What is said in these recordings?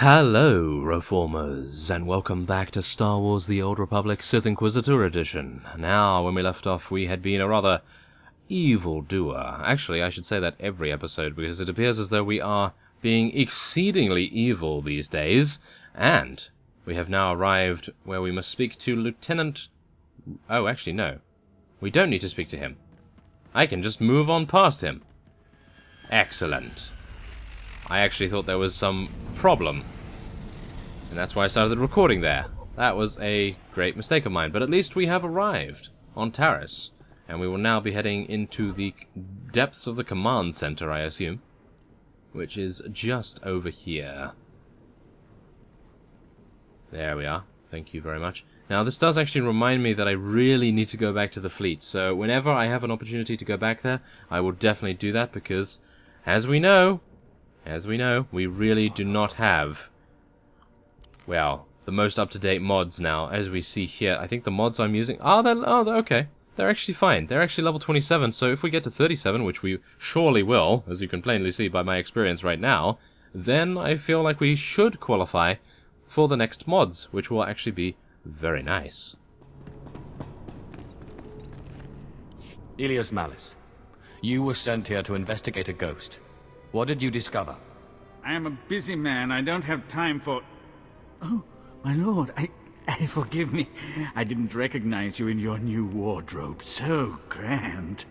Hello, Reformers, and welcome back to Star Wars The Old Republic Sith Inquisitor Edition. Now, when we left off, we had been a rather evil doer. Actually, I should say that every episode, because it appears as though we are being exceedingly evil these days, and we have now arrived where we must speak to Lieutenant... Oh, actually, no. We don't need to speak to him. I can just move on past him. Excellent. I actually thought there was some problem. And that's why I started the recording there. That was a great mistake of mine. But at least we have arrived on Taris. And we will now be heading into the depths of the command center, I assume. Which is just over here. There we are. Thank you very much. Now, this does actually remind me that I really need to go back to the fleet. So whenever I have an opportunity to go back there, I will definitely do that because, as we know, we really do not have, well, the most up-to-date mods now, as we see here. I think the mods I'm using, they're okay. They're actually fine. They're actually level 27, so if we get to 37, which we surely will, as you can plainly see by my experience right now, then I feel like we should qualify for the next mods, which will actually be very nice. Elias Malice, you were sent here to investigate a ghost. What did you discover? I am a busy man. I don't have time for... Oh, my lord, I forgive me. I didn't recognize you in your new wardrobe. So grand.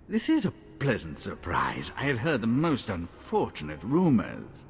This is a pleasant surprise. I had heard the most unfortunate rumors.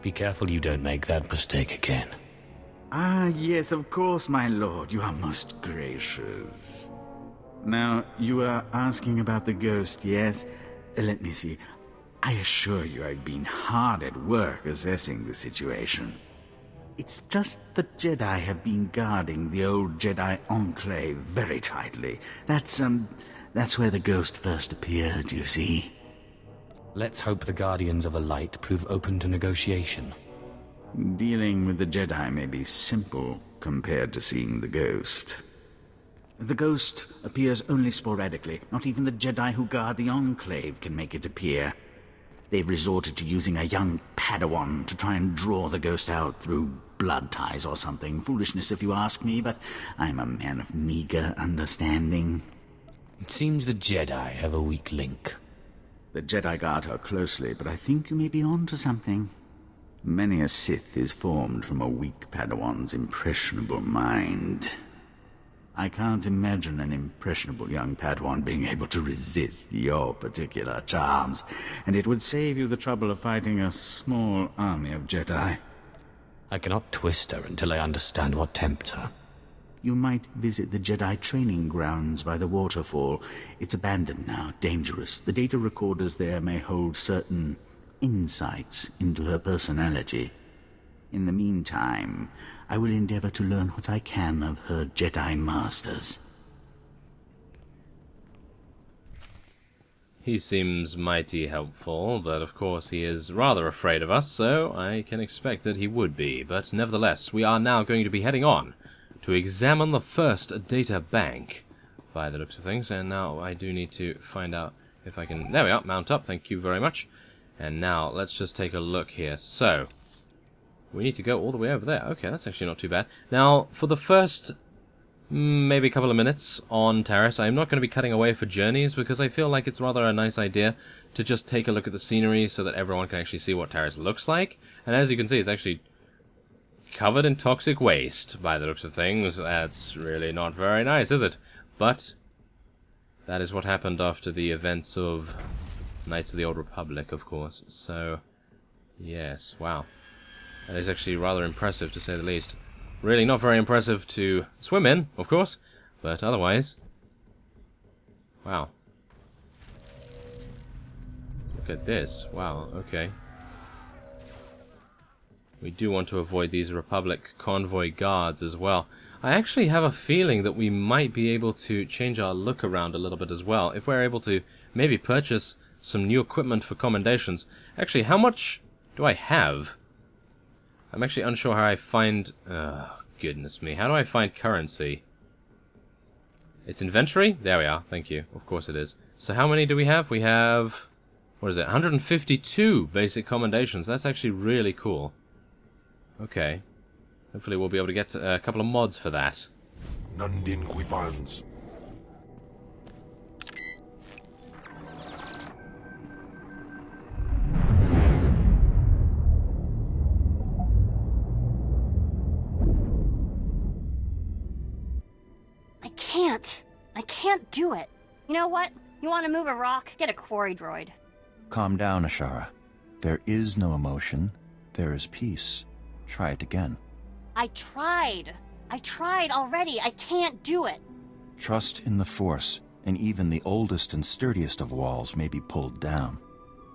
Be careful you don't make that mistake again. Ah, yes, of course, my lord. You are most gracious. Now, you are asking about the ghost, yes? Let me see. I assure you I've been hard at work assessing the situation. It's just the Jedi have been guarding the old Jedi Enclave very tightly. That's where the ghost first appeared, you see. Let's hope the Guardians of the Light prove open to negotiation. Dealing with the Jedi may be simple compared to seeing the ghost. The ghost appears only sporadically. Not even the Jedi who guard the Enclave can make it appear. They've resorted to using a young Padawan to try and draw the ghost out through blood ties or something. Foolishness if you ask me, but I'm a man of meager understanding. It seems the Jedi have a weak link. The Jedi guard her closely, but I think you may be on to something. Many a Sith is formed from a weak Padawan's impressionable mind. I can't imagine an impressionable young Padawan being able to resist your particular charms, and it would save you the trouble of fighting a small army of Jedi. I cannot twist her until I understand what tempts her. You might visit the Jedi training grounds by the waterfall. It's abandoned now, dangerous. The data recorders there may hold certain insights into her personality. In the meantime, I will endeavor to learn what I can of her Jedi masters. He seems mighty helpful, but of course he is rather afraid of us, so I can expect that he would be. But nevertheless, we are now going to be heading on to examine the first data bank, by the looks of things. And now I do need to find out if I can... There we are, mount up, thank you very much. And now, let's just take a look here. So, we need to go all the way over there. Okay, that's actually not too bad. Now, for the first maybe a couple of minutes on Taris, I'm not going to be cutting away for journeys because I feel like it's rather a nice idea to just take a look at the scenery so that everyone can actually see what Taris looks like. And as you can see, it's actually covered in toxic waste by the looks of things. That's really not very nice, is it? But that is what happened after the events of Knights of the Old Republic, of course. So, yes, wow. That is actually rather impressive, to say the least. Really not very impressive to swim in, of course, but otherwise... Wow. Look at this. Wow, okay. We do want to avoid these Republic convoy guards as well. I actually have a feeling that we might be able to change our look around a little bit as well, if we're able to maybe purchase some new equipment for commendations. Actually, how much do I have? I'm actually unsure how I find... goodness me. How do I find currency? It's inventory? There we are. Thank you. Of course it is. So how many do we have? We have what is it, 152 basic commendations. That's actually really cool. Okay. Hopefully we'll be able to get a couple of mods for that. Nandin Quipans. I can't do it. You know what? You want to move a rock? Get a quarry droid. Calm down, Azshara. There is no emotion. There is peace. Try it again. I tried already. I can't do it. Trust in the Force, and even the oldest and sturdiest of walls may be pulled down.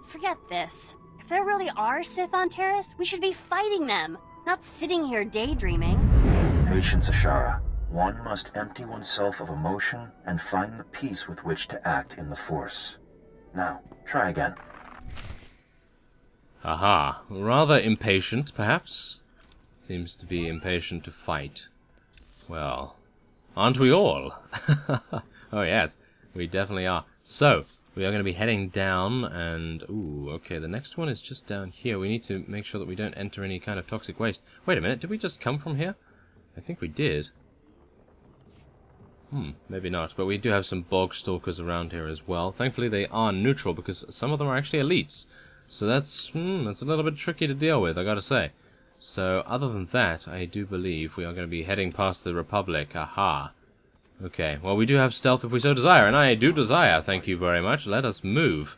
Forget this. If there really are Sith on Terrace, we should be fighting them, not sitting here daydreaming. Patience, Azshara. One must empty oneself of emotion and find the peace with which to act in the Force. Now, try again. Aha. Rather impatient, perhaps? Seems to be impatient to fight. Well, aren't we all? Oh yes, we definitely are. So, we are going to be heading down and... Ooh, okay, the next one is just down here. We need to make sure that we don't enter any kind of toxic waste. Wait a minute, did we just come from here? I think we did. Maybe not, but we do have some bog stalkers around here as well. Thankfully they are neutral because some of them are actually elites. So that's a little bit tricky to deal with, I gotta say. So other than that, I do believe we are going to be heading past the Republic. Aha. Okay, well we do have stealth if we so desire, and I do desire, thank you very much. Let us move.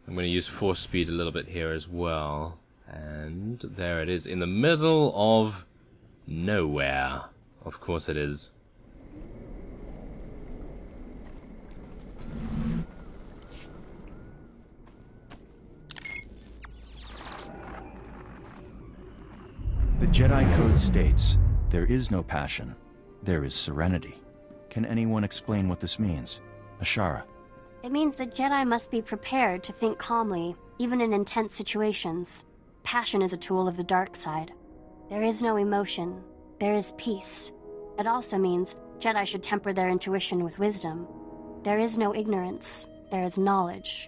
I'm going to use force speed a little bit here as well. And there it is, in the middle of nowhere. Of course it is. The Jedi Code states, there is no passion, there is serenity. Can anyone explain what this means? Azshara. It means the Jedi must be prepared to think calmly, even in intense situations. Passion is a tool of the dark side. There is no emotion. There is peace. It also means Jedi should temper their intuition with wisdom. There is no ignorance. There is knowledge.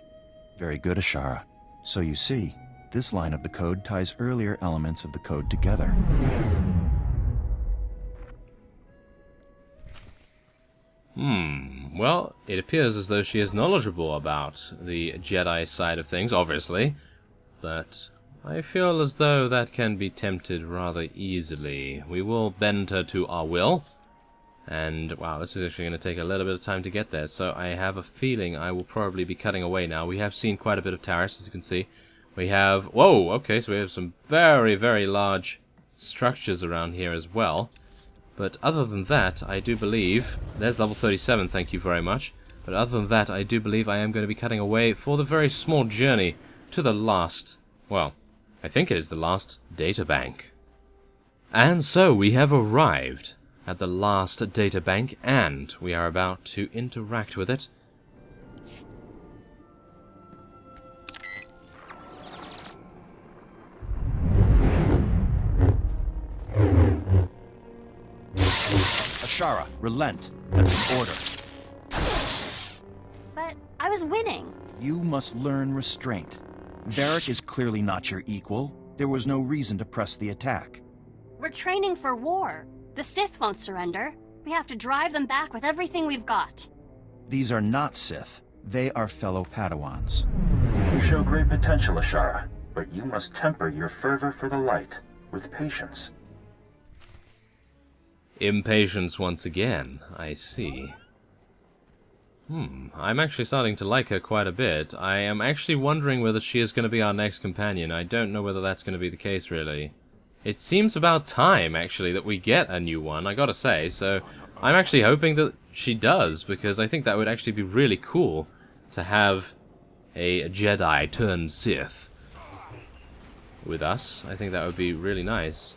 Very good, Azshara. So you see, this line of the code ties earlier elements of the code together. Well, it appears as though she is knowledgeable about the Jedi side of things, obviously. But I feel as though that can be tempted rather easily. We will bend her to our will. And, wow, this is actually going to take a little bit of time to get there. So I have a feeling I will probably be cutting away now. We have seen quite a bit of Taris, as you can see. We have... Whoa, okay, so we have some very, very large structures around here as well. But other than that, I do believe... There's level 37, thank you very much. But other than that, I do believe I am going to be cutting away for the very small journey to the last... Well, I think it is the last data bank. And so we have arrived at the last data bank, and we are about to interact with it. Azshara, relent. That's an order. But I was winning. You must learn restraint. Varric is clearly not your equal. There was no reason to press the attack. We're training for war. The Sith won't surrender. We have to drive them back with everything we've got. These are not Sith. They are fellow Padawans. You show great potential, Azshara, but you must temper your fervor for the light with patience. Impatience once again, I see. I'm actually starting to like her quite a bit. I am actually wondering whether she is going to be our next companion. I don't know whether that's going to be the case, really. It seems about time, actually, that we get a new one, I gotta say, so I'm actually hoping that she does, because I think that would actually be really cool to have a Jedi turned Sith with us. I think that would be really nice.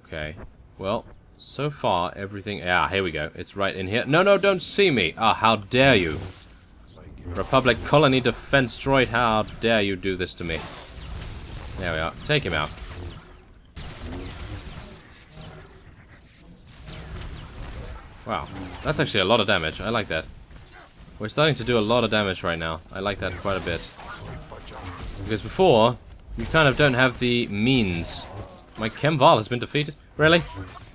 Okay, well, so far everything... Ah, here we go. It's right in here. No, no, don't see me! Ah, how dare you! Republic Colony Defense Droid, how dare you do this to me? There we are. Take him out. Wow, that's actually a lot of damage. I like that. We're starting to do a lot of damage right now. I like that quite a bit. Because before, you kind of don't have the means. My Kemval has been defeated? Really?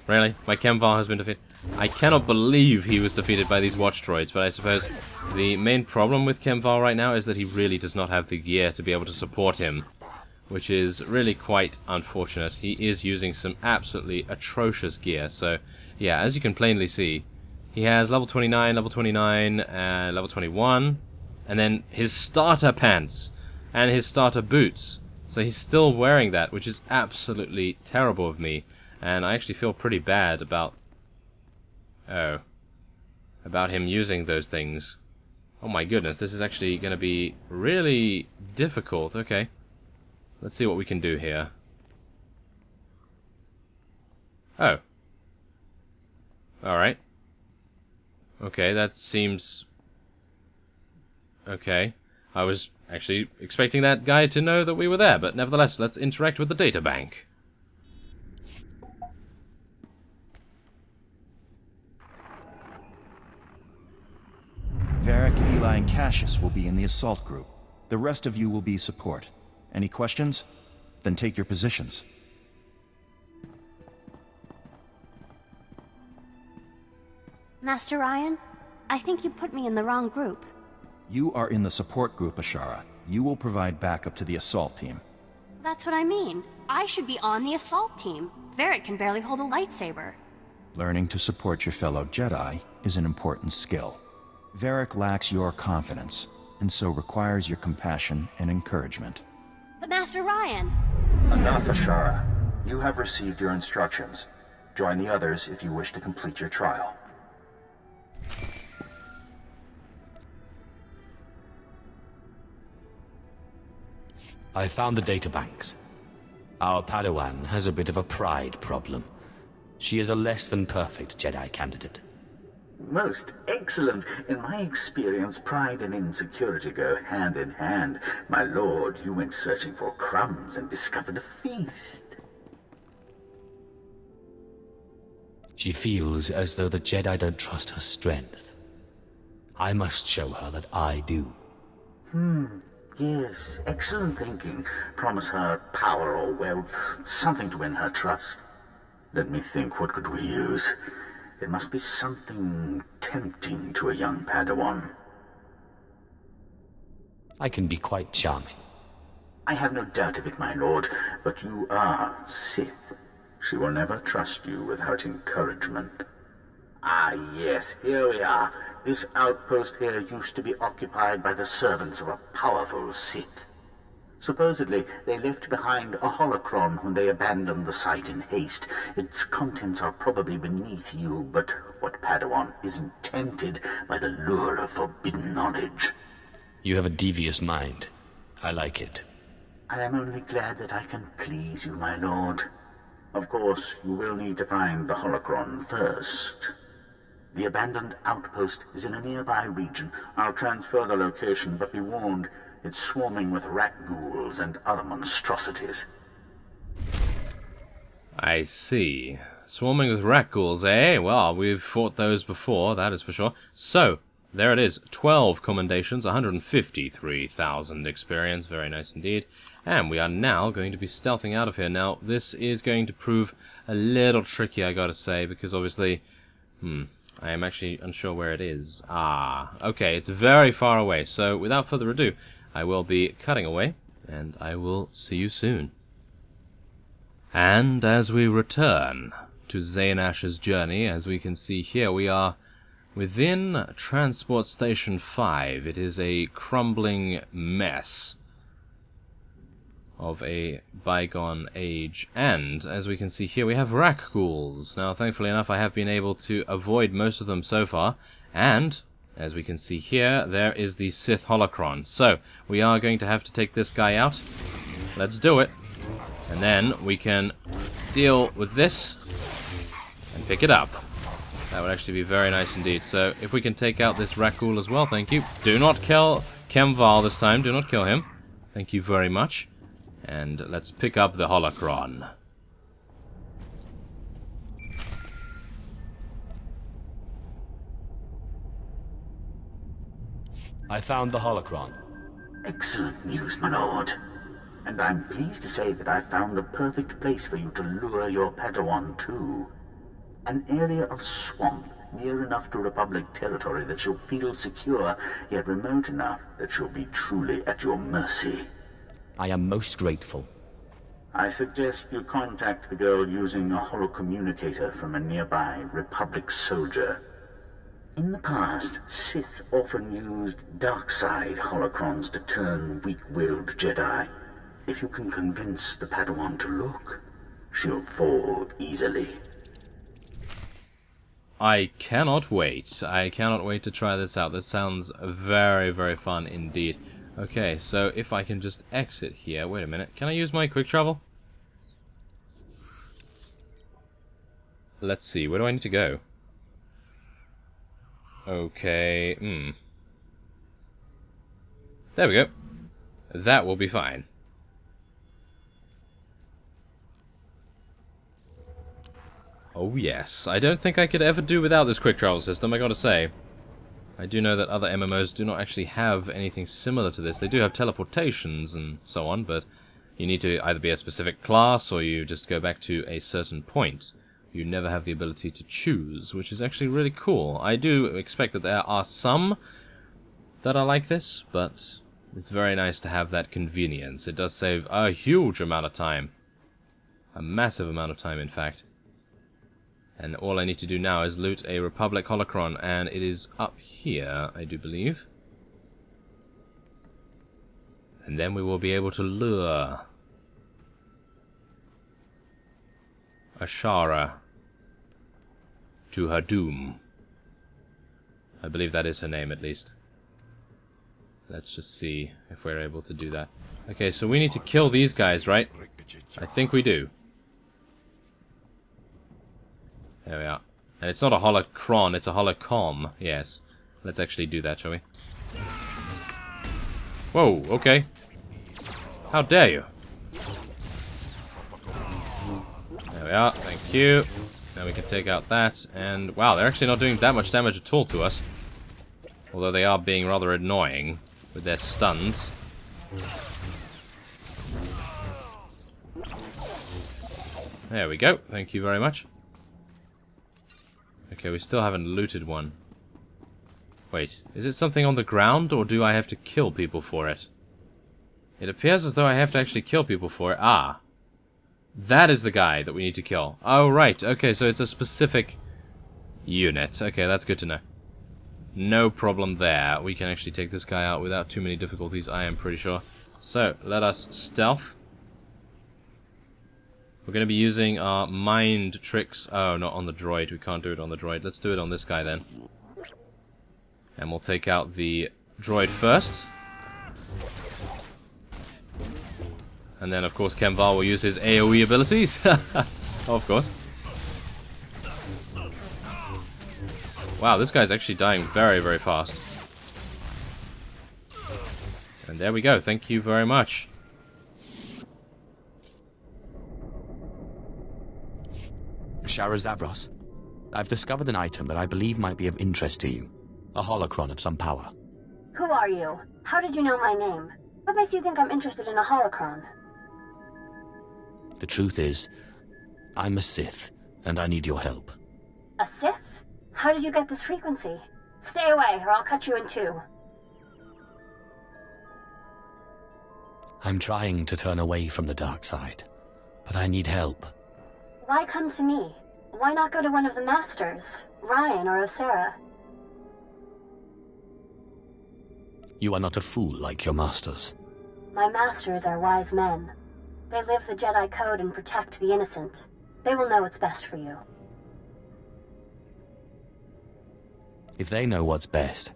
Really? My Kemval has been defeated? I cannot believe he was defeated by these watch droids, but I suppose the main problem with Kemval right now is that he really does not have the gear to be able to support him, which is really quite unfortunate. He is using some absolutely atrocious gear, so yeah, as you can plainly see, he has level 29, level 29, and level 21, and then his starter pants and his starter boots. So he's still wearing that, which is absolutely terrible of me, and I actually feel pretty bad about him using those things. Oh my goodness, this is actually going to be really difficult. Okay, let's see what we can do here. Oh. Alright. Okay, that seems... okay. I was actually expecting that guy to know that we were there, but nevertheless, let's interact with the data bank. Varric, Eli, and Cassius will be in the assault group. The rest of you will be support. Any questions? Then take your positions. Master Ryan, I think you put me in the wrong group. You are in the support group, Azshara. You will provide backup to the assault team. That's what I mean. I should be on the assault team. Varric can barely hold a lightsaber. Learning to support your fellow Jedi is an important skill. Varric lacks your confidence, and so requires your compassion and encouragement. But Master Ryan... Enough, Azshara. You have received your instructions. Join the others if you wish to complete your trial. I found the databanks. Our Padawan has a bit of a pride problem. She is a less than perfect Jedi candidate. Most excellent. In my experience, pride and insecurity go hand in hand. My lord, you went searching for crumbs and discovered a feast. She feels as though the Jedi don't trust her strength. I must show her that I do. Yes, excellent thinking. Promise her power or wealth, something to win her trust. Let me think, what could we use? It must be something tempting to a young Padawan. I can be quite charming. I have no doubt of it, my lord, but you are Sith. She will never trust you without encouragement. Ah, yes, here we are. This outpost here used to be occupied by the servants of a powerful Sith. Supposedly, they left behind a holocron when they abandoned the site in haste. Its contents are probably beneath you, but what Padawan isn't tempted by the lure of forbidden knowledge? You have a devious mind. I like it. I am only glad that I can please you, my lord. Of course, you will need to find the holocron first. The abandoned outpost is in a nearby region. I'll transfer the location, but be warned, it's swarming with rat ghouls and other monstrosities. I see. Swarming with rat ghouls, eh? Well, we've fought those before, that is for sure. So, there it is. 12 commendations, 153,000 experience. Very nice indeed. And we are now going to be stealthing out of here. Now, this is going to prove a little tricky, I gotta say, because obviously... I am actually unsure where it is. Ah, okay, it's very far away. So, without further ado, I will be cutting away, and I will see you soon. And as we return to Zaynash's journey, as we can see here, we are within Transport Station 5. It is a crumbling mess of a bygone age, and as we can see here, we have rat ghouls. Now, thankfully enough, I have been able to avoid most of them so far, and as we can see here, there is the Sith Holocron. So, we are going to have to take this guy out. Let's do it. And then we can deal with this and pick it up. That would actually be very nice indeed. So, if we can take out this rat ghoul as well, thank you. Do not kill Kemval this time. Do not kill him. Thank you very much. And let's pick up the Holocron. I found the Holocron. Excellent news, my lord. And I'm pleased to say that I found the perfect place for you to lure your Padawan to. An area of swamp near enough to Republic territory that she'll feel secure, yet remote enough that she'll be truly at your mercy. I am most grateful. I suggest you contact the girl using a holocommunicator from a nearby Republic soldier. In the past, Sith often used dark side holocrons to turn weak-willed Jedi. If you can convince the Padawan to look, she'll fall easily. I cannot wait. I cannot wait to try this out. This sounds very, very fun indeed. Okay, so if I can just exit here. Wait a minute. Can I use my quick travel? Let's see. Where do I need to go? Okay. There we go. That will be fine. Oh yes. I don't think I could ever do without this quick travel system, I gotta say. I do know that other MMOs do not actually have anything similar to this. They do have teleportations and so on, but you need to either be a specific class or you just go back to a certain point. You never have the ability to choose, which is actually really cool. I do expect that there are some that are like this, but it's very nice to have that convenience. It does save a huge amount of time. A massive amount of time, in fact. And all I need to do now is loot a Republic Holocron, and it is up here, I do believe. And then we will be able to lure Azshara to her doom. I believe that is her name, at least. Let's just see if we're able to do that. Okay, so we need to kill these guys, right? I think we do. There we are. And it's not a holocron, it's a holocom. Yes. Let's actually do that, shall we? Whoa, okay. How dare you? There we are, thank you. Now we can take out that, and wow, they're actually not doing that much damage at all to us. Although they are being rather annoying with their stuns. There we go, thank you very much. Okay, we still haven't looted one. Wait, is it something on the ground, or do I have to kill people for it? It appears as though I have to actually kill people for it. Ah. That is the guy that we need to kill. Oh, right. Okay, so it's a specific unit. Okay, that's good to know. No problem there. We can actually take this guy out without too many difficulties, I am pretty sure. So, let us stealth. We're going to be using our mind tricks. Oh, not on the droid. We can't do it on the droid. Let's do it on this guy then. And we'll take out the droid first. And then, of course, Kemvar will use his AoE abilities. Of course. Wow, this guy's actually dying very, very fast. And there we go. Thank you very much. Shara Zavros, I've discovered an item that I believe might be of interest to you. A holocron of some power. Who are you? How did you know my name? What makes you think I'm interested in a holocron? The truth is, I'm a Sith, and I need your help. A Sith? How did you get this frequency? Stay away, or I'll cut you in two. I'm trying to turn away from the dark side, but I need help. Why come to me? Why not go to one of the masters? Ryan or Azshara? You are not a fool like your masters. My masters are wise men. They live the Jedi Code and protect the innocent. They will know what's best for you. If they know what's best,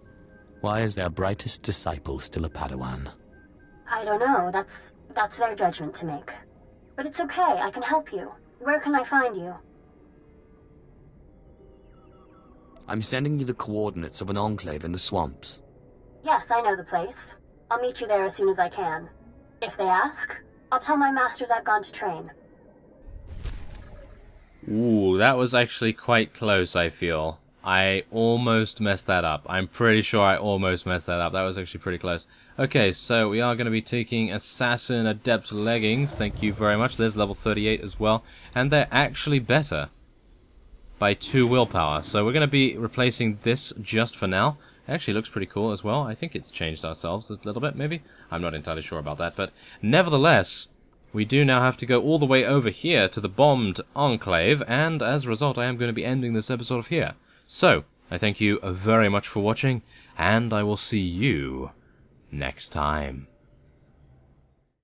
why is their brightest disciple still a Padawan? I don't know. That's their judgment to make. But it's okay. I can help you. Where can I find you? I'm sending you the coordinates of an enclave in the swamps. Yes, I know the place. I'll meet you there as soon as I can. If they ask, I'll tell my masters I've gone to train. Ooh, that was actually quite close, I feel. I almost messed that up. I'm pretty sure I almost messed that up. That was actually pretty close. Okay, so we are going to be taking Assassin Adept Leggings. Thank you very much. There's level 38 as well. And they're actually better by 2 willpower. So we're going to be replacing this just for now. It actually looks pretty cool as well. I think it's changed ourselves a little bit, maybe? I'm not entirely sure about that. But nevertheless, we do now have to go all the way over here to the bombed Enclave. And as a result, I am going to be ending this episode here. So, I thank you very much for watching, and I will see you next time.